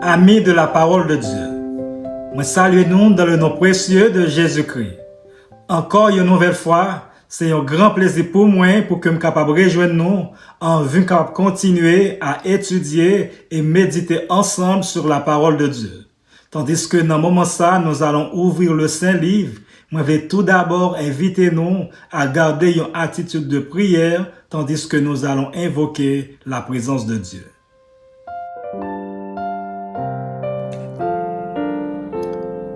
Amis de la parole de Dieu, moi salue nous dans le nom précieux de Jésus-Christ. Encore une nouvelle fois, c'est un grand plaisir pour moi pour que je sois capable de rejoindre nous en vue de continuer à étudier et méditer ensemble sur la parole de Dieu. Tandis que dans ce moment ça, nous allons ouvrir le Saint-Livre. Moi, je vais tout d'abord inviter nous à garder une attitude de prière tandis que nous allons invoquer la présence de Dieu.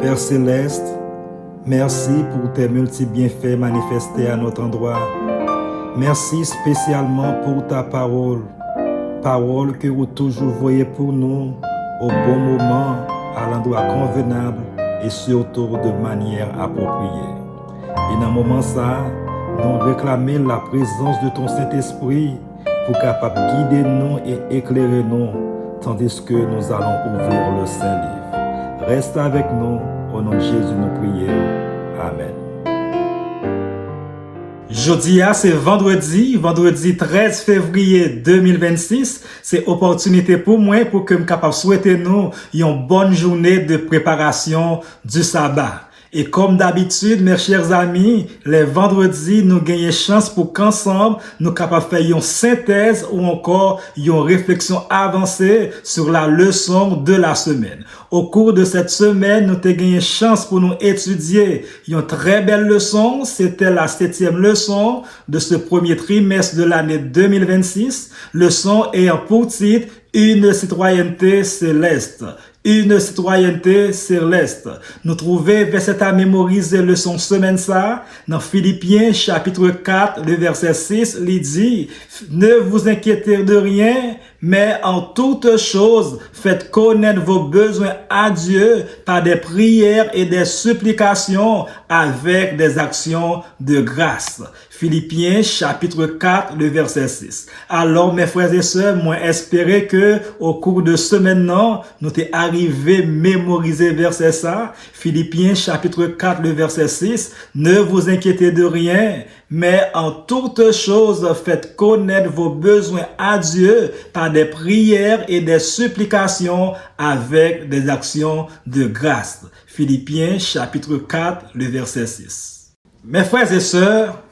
Père Céleste, merci pour tes multiples bienfaits manifestés à notre endroit. Merci spécialement pour ta parole, parole que vous toujours voyez pour nous au bon moment, à l'endroit convenable et surtout de manière appropriée. Et dans ce moment ça, nous réclamons la présence de ton Saint-Esprit pour capable guider nous et éclairer nous, tandis que nous allons ouvrir le Saint-Livre. Reste avec nous, au nom de Jésus nous prions. Amen. Jeudi, c'est vendredi 13 février 2026. C'est opportunité pour moi pour que je capable souhaiter nous une bonne journée de préparation du sabbat. Et comme d'habitude, mes chers amis, les vendredis, nous gagnons chance pour qu'ensemble, nous capables faire une synthèse ou encore une réflexion avancée sur la leçon de la semaine. Au cours de cette semaine, nous avons gagné chance pour nous étudier une très belle leçon. C'était la 7e leçon de ce premier trimestre de l'année 2026. Leçon ayant pour titre une citoyenneté céleste. Une citoyenneté céleste. Nous trouvons verset à mémoriser leçon semaine ça dans Philippiens chapitre 4 le verset 6 il dit: ne vous inquiétez de rien, mais en toutes choses faites connaître vos besoins à Dieu par des prières et des supplications avec des actions de grâce. Philippiens chapitre 4 le verset 6. Alors mes frères et sœurs, moi espérer que au cours de ce maintenant, nous t'es arrivé mémoriser verset ça. Philippiens chapitre 4 le verset 6. Ne vous inquiétez de rien, mais en toutes choses faites connaître vos besoins à Dieu par des prières et des supplications avec des actions de grâce. Philippiens chapitre 4 le verset 6. Mes frères et sœurs,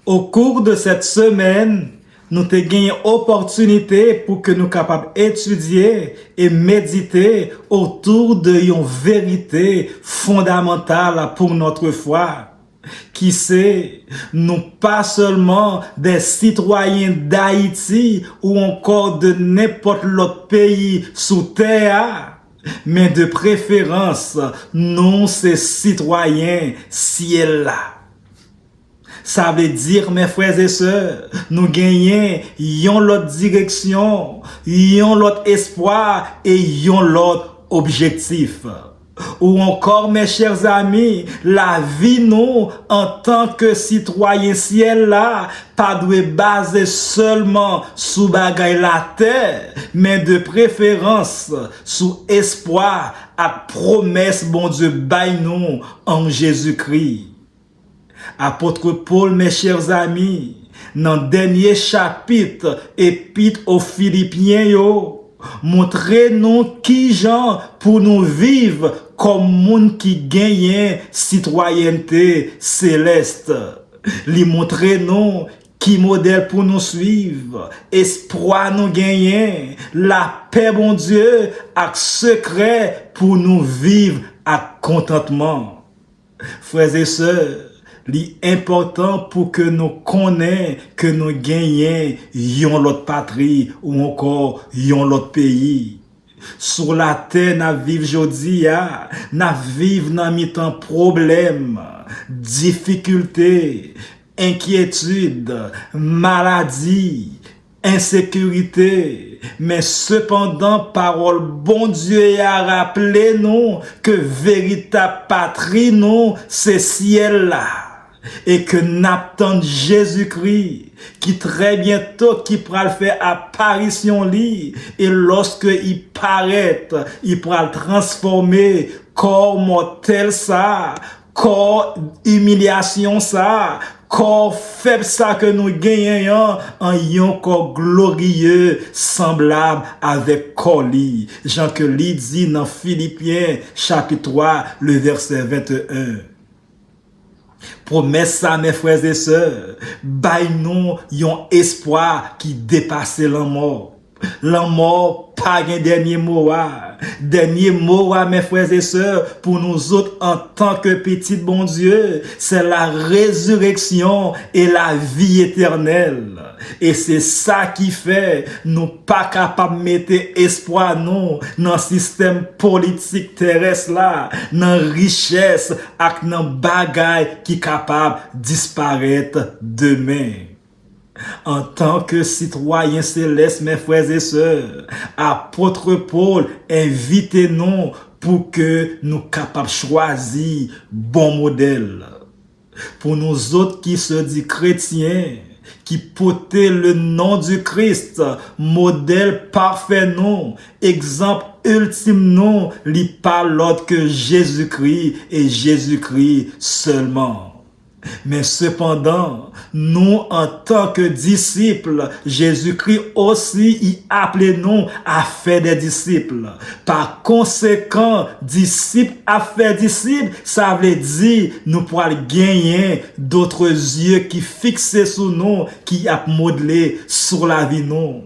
au cours de cette semaine, nous avons gagné opportunité pour que nous capables d'étudier et méditer autour de une vérité fondamentale pour notre foi. Qui c'est, nous pas seulement des citoyens d'Haïti ou encore de n'importe l'autre pays sous terre, mais de préférence, nous ces citoyens ciel-là. Ça veut dire, mes frères et sœurs, nous gagnons yon l'autre direction, yon l'autre espoir et yon l'autre objectif. Ou encore, mes chers amis, la vie nous, en tant que citoyens ciel là, pas doit baser seulement sous bagay la terre, mais de préférence sous espoir à promesse bon Dieu bail nous en Jésus-Christ. Apôtre Paul, mes chers amis, dans le dernier chapitre, épître aux Philippiens, montrez-nous qui gens pour nous vivre comme monde qui gagne citoyenneté céleste. Li montrez-nous qui modèle pour nous suivre, espoir nous gagner, la paix bon Dieu, avec secret pour nous vivre à contentement. Frères et sœurs, l'important pour que nous connaissions que nous gagnons yon l'autre patrie ou encore yon l'autre pays. Sur la terre, nous vivons aujourd'hui, nous vivons dans mi-temps problème, difficulté, inquiétude, maladie, insécurité. Mais cependant, parole bon Dieu a rappelé nous que véritable patrie nous, c'est ciel là. Et que n'attend Jésus-Christ, qui très bientôt, qui pourra le faire apparition li, et lorsque il paraît, il pourra le transformer corps mortel ça, corps humiliation ça, corps faible ça que nous gagnons en yon corps glorieux semblable avec corps li. Jean que li dit dans Philippiens chapitre 3 le verset 21. Promesse ça mes frères et sœurs, bay nous yon espoir qui dépasse la mort. La mort pas un dernier mot. Dernier mot, mes frères et sœurs, pour nous autres en tant que petit bon Dieu, c'est la résurrection et la vie éternelle. Et c'est ça qui fait nous pas capables de mettre espoir non dans le système politique terrestre là, dans richesse et dans bagaille qui capable de disparaître demain. En tant que citoyen céleste, mes frères et sœurs, apôtre Paul, invitez-nous pour que nous capables de choisir bon modèle. Pour nous autres qui se disent chrétiens, qui portent le nom du Christ, modèle parfait non, exemple ultime non, li pas l'autre que Jésus-Christ et Jésus-Christ seulement. Mais cependant, nous, en tant que disciples, Jésus-Christ aussi y appelait nous à faire des disciples. Par conséquent, disciples à faire disciples, ça veut dire nous pourrons gagner d'autres yeux qui fixent sur nous, qui a modelé sur la vie nous.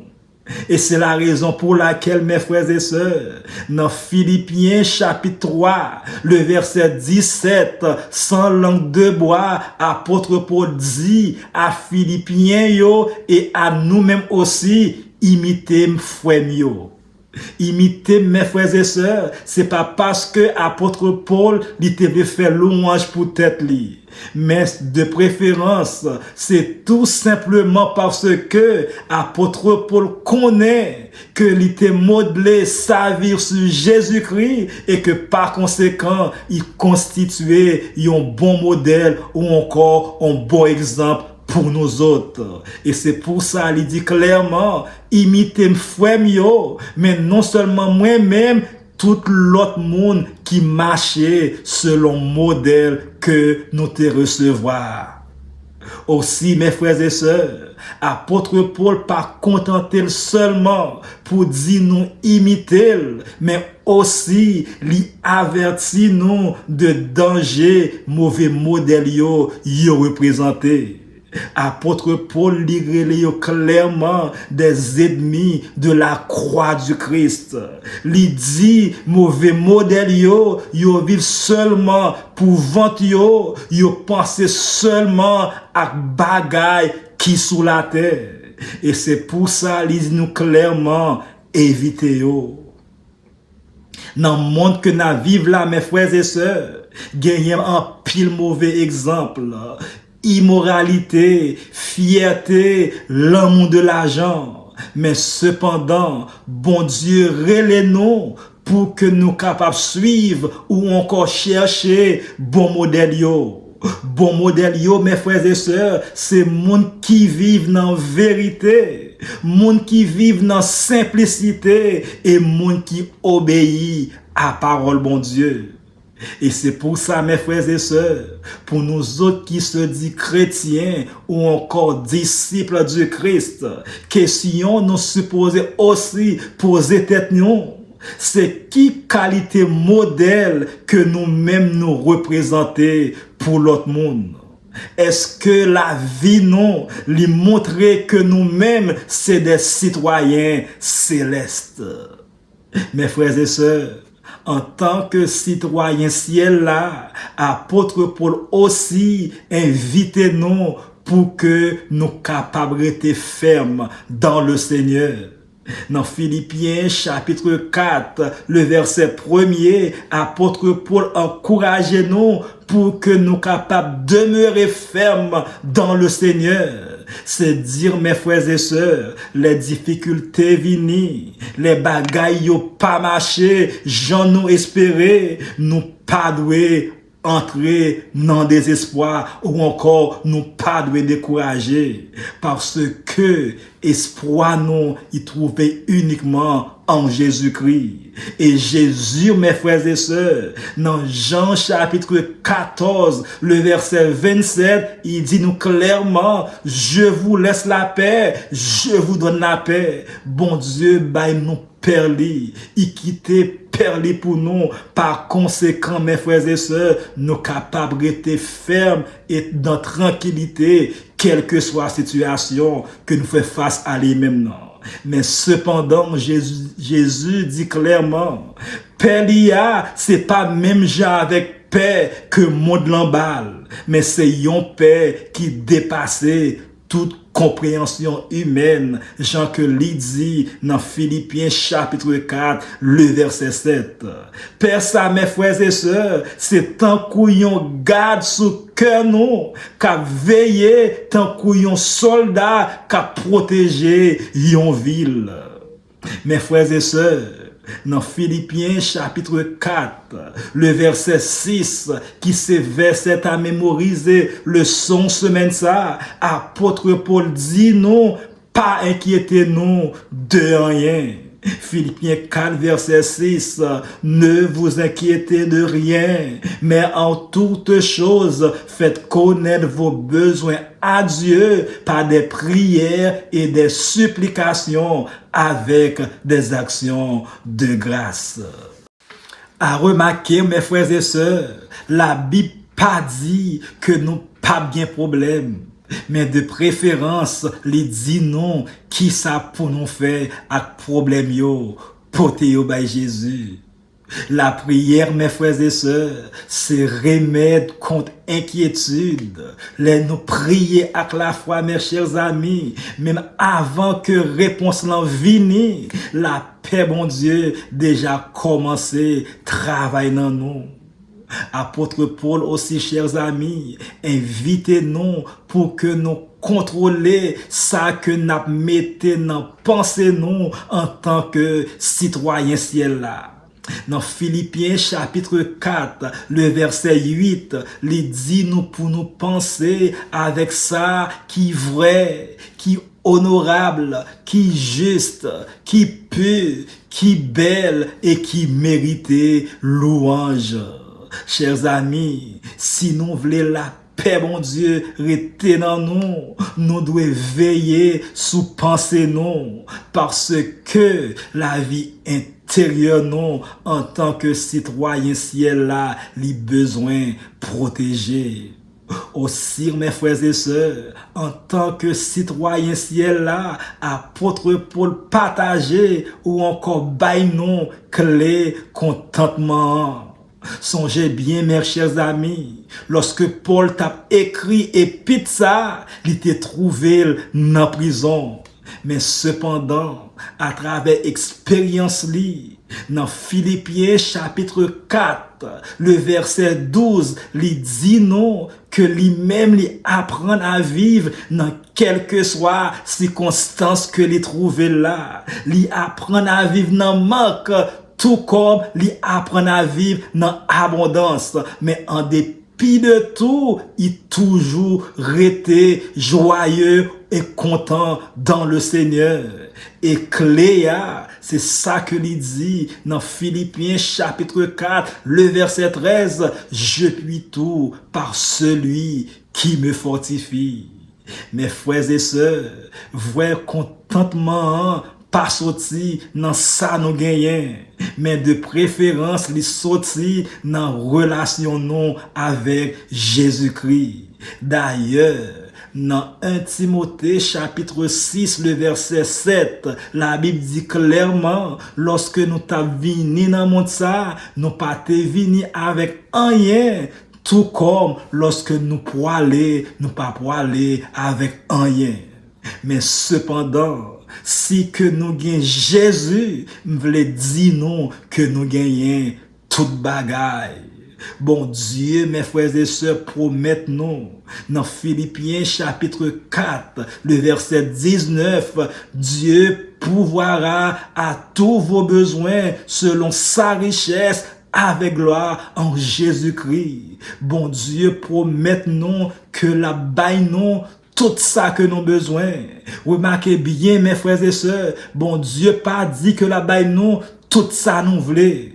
Et c'est la raison pour laquelle, mes frères et sœurs, dans Philippiens chapitre 3, le verset 17, sans langue de bois, apôtre Paul dit à Philippiens yo et à nous-mêmes aussi, imitez frères yo. Imiter mes frères et sœurs, c'est pas parce que apôtre Paul il devait faire louange pour tête li. Mais de préférence, c'est tout simplement parce que apôtre Paul connaît que il était modelé sa vie sur Jésus-Christ et que par conséquent, il constituait un bon modèle ou encore un bon exemple pour nous autres. Et c'est pour ça qu'il dit clairement, imitez frère yo, mais non seulement moi-même, tout l'autre monde qui marchait selon modèle que nous te recevoir. Aussi, mes frères et sœurs, apôtre Paul pas contenté seulement pour dire nous imiter, mais aussi lui avertit nous de danger mauvais modèle yo représenté. Apôtre Paul livre clairement des ennemis de la croix du Christ. Il dit mauvais modèle yo vivent seulement pour vendre yo penser seulement à bagaille qui sous la terre. Et c'est pour ça il dit nous clairement évitez yo. Dans le monde que nous vivons là, mes frères et sœurs, gagnons un pile mauvais exemple. Immoralité, fierté, l'amour de l'argent. Mais cependant, bon Dieu relève-nous pour que nous capables de suivre ou encore chercher bon modèle yo. Bon modèle yo, mes frères et sœurs, c'est monde qui vivent dans vérité, monde qui vivent dans simplicité et monde qui obéit à parole bon Dieu. Et c'est pour ça, mes frères et sœurs, pour nous autres qui se disent chrétiens ou encore disciples du Christ, question nous supposons aussi poser tête nous. C'est qui qualité modèle que nous-mêmes nous représenter pour l'autre monde? Est-ce que la vie nous lui montrer que nous-mêmes c'est des citoyens célestes? Mes frères et sœurs, en tant que citoyen ciel là, apôtre Paul aussi invitez-nous pour que nous capables de rester fermes dans le Seigneur. Dans Philippiens chapitre 4, le verset 1er, apôtre Paul encourage-nous pour que nous capables de demeurer fermes dans le Seigneur. C'est dire, mes frères et sœurs, les difficultés viennent, les bagailles yo pas marché, j'en nous espérer, nous pas doué entrer dans le désespoir ou encore nous pas de décourager parce que espoir nous y trouver uniquement en Jésus-Christ. Et Jésus, mes frères et sœurs, dans Jean chapitre 14, le verset 27, il dit nous clairement, je vous laisse la paix, je vous donne la paix. Bon Dieu, nous perli, il quittait perli pour nous. Par conséquent, mes frères et sœurs, nous capables d'être fermes et dans tranquillité, quelle que soit la situation que nous faisons face à lui-même. Mais cependant, Jésus dit clairement, paix c'est pas même genre avec paix que monde l'emballe, mais c'est une paix qui dépasse toute compréhension humaine, Jean que dit dans Philippiens chapitre 4, le verset 7. Père ça, mes frères et sœurs, c'est tant qu'on garde sous cœur nous, qu'a veillé, tant qu'on soldat, qu'a protégé yon ville. Mes frères et sœurs, dans Philippiens chapitre 4, le verset 6, qui se verset à mémoriser le son semaine ça, apôtre Paul dit non, pas inquiétez-nous de rien. Philippiens 4, verset 6, ne vous inquiétez de rien, mais en toutes choses, faites connaître vos besoins à Dieu par des prières et des supplications avec des actions de grâce. À remarquer, mes frères et sœurs, la Bible pas dit que nous pas bien problème. Mais de préférence, les dit non, qui ça pour nous faire à problème yo, porter yo by Jésus. La prière, mes frères et sœurs, c'est remède contre inquiétude. Les nous prier à la foi, mes chers amis, même avant que réponse l'en vienne, la paix, bon Dieu, déjà commencé, travaille dans nous. Apôtre Paul aussi, chers amis, invitez-nous pour que nous contrôler ça que nous mettons dans pensée nous en tant que citoyens ciel là. Dans Philippiens chapitre 4, le verset 8, il dit nous pour nous penser avec ça qui vrai, qui honorable, qui juste, qui pur, qui belle et qui mérite louange. Chers amis, si nous voulons la paix, bon Dieu, rester dans nous, nous devons veiller sous penser nous, parce que la vie intérieure nous, en tant que citoyen ciel là, les besoins protégés. Aussi, mes frères et sœurs, en tant que citoyen ciel là, apôtre Paul partager ou encore bail nous clé contentement. Songez bien, mes chers amis, lorsque Paul t'a écrit épître ça, il était trouvé dans la prison. Mais cependant, à travers expérience li, dans Philippiens chapitre 4, le verset 12, il dit non, que lui-même lui apprend à vivre dans quelle que soit circonstance que lui trouve là. Lui apprend à vivre dans manque, tout comme lui apprend à vivre dans abondance. Mais en dépit de tout, il toujours resté joyeux et content dans le Seigneur. Et Cléa, c'est ça que il dit dans Philippiens chapitre 4, le verset 13, je puis tout par celui qui me fortifie. Mes frères et sœurs, voyez contentement pas sorti dans ça nous gagnons, mais de préférence les sorti dans relation nous avec Jésus-Christ. D'ailleurs, dans 1 Timothée chapitre 6, le verset 7, la Bible dit clairement, lorsque nous t'avons venu dans le monde ça, nous pas te venu avec rien, tout comme lorsque nous pour aller, nous pas pour aller avec rien. Mais cependant, si que nous gagnons Jésus, m'vle dire non que nous gagnons toute bagaille. Bon Dieu, mes frères et sœurs, promettent nous, dans Philippiens chapitre 4, le verset 19, Dieu pourvoira à tous vos besoins selon sa richesse avec gloire en Jésus-Christ. Bon Dieu, promet-nous que la baille non tout ça que nous avons besoin. Remarquez bien, mes frères et sœurs, bon Dieu pas dit que la baille non tout ça nous voulons.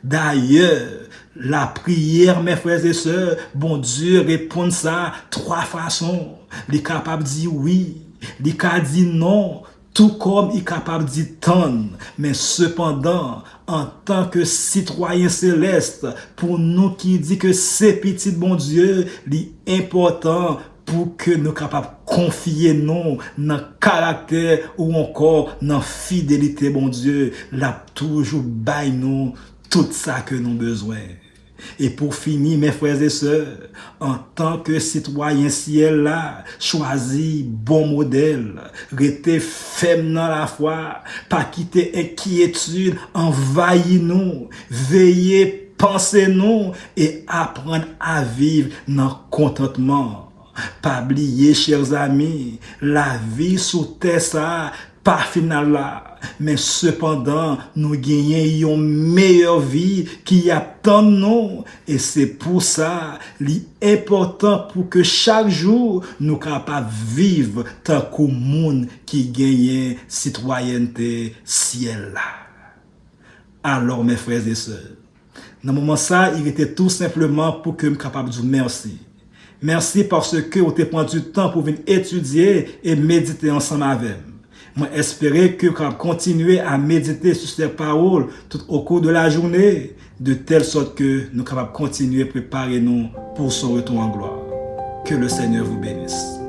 D'ailleurs, la prière, mes frères et sœurs, bon Dieu répond ça 3 façons. Il est capable de dire oui, il est capable de dire non, tout comme il est capable de dire tant. Mais cependant, en tant que citoyen céleste, pour nous qui dit que c'est petit bon Dieu, il est important pour que nous capables de confier nous dans le caractère ou encore dans la fidélité, bon Dieu, l'a toujours bail nous tout ça que nous avons besoin. Et pour finir, mes frères et sœurs, en tant que citoyen ciel là, choisis bon modèle, restez ferme dans la foi, pas quitter inquiétude, envahis nous, veillez, pensez nous et apprendre à vivre dans contentement. Pas oublier, chers amis, la vie sous terre ça, pas final là. Mais cependant, nous gagnons une meilleure vie qui attend nous. Et c'est pour ça, l'important pour que chaque jour, nous capables de vivre tant qu'au monde qui gagne citoyenneté ciel là. Alors, mes frères et sœurs, dans le moment ça, il était tout simplement pour que je sois capable de dire merci. Merci parce que vous avez pris du temps pour venir étudier et méditer ensemble avec moi. Moi, espérer que vous continuer à méditer sur ces paroles tout au cours de la journée, de telle sorte que nous sommes capables de continuer à préparer nous pour son retour en gloire. Que le Seigneur vous bénisse.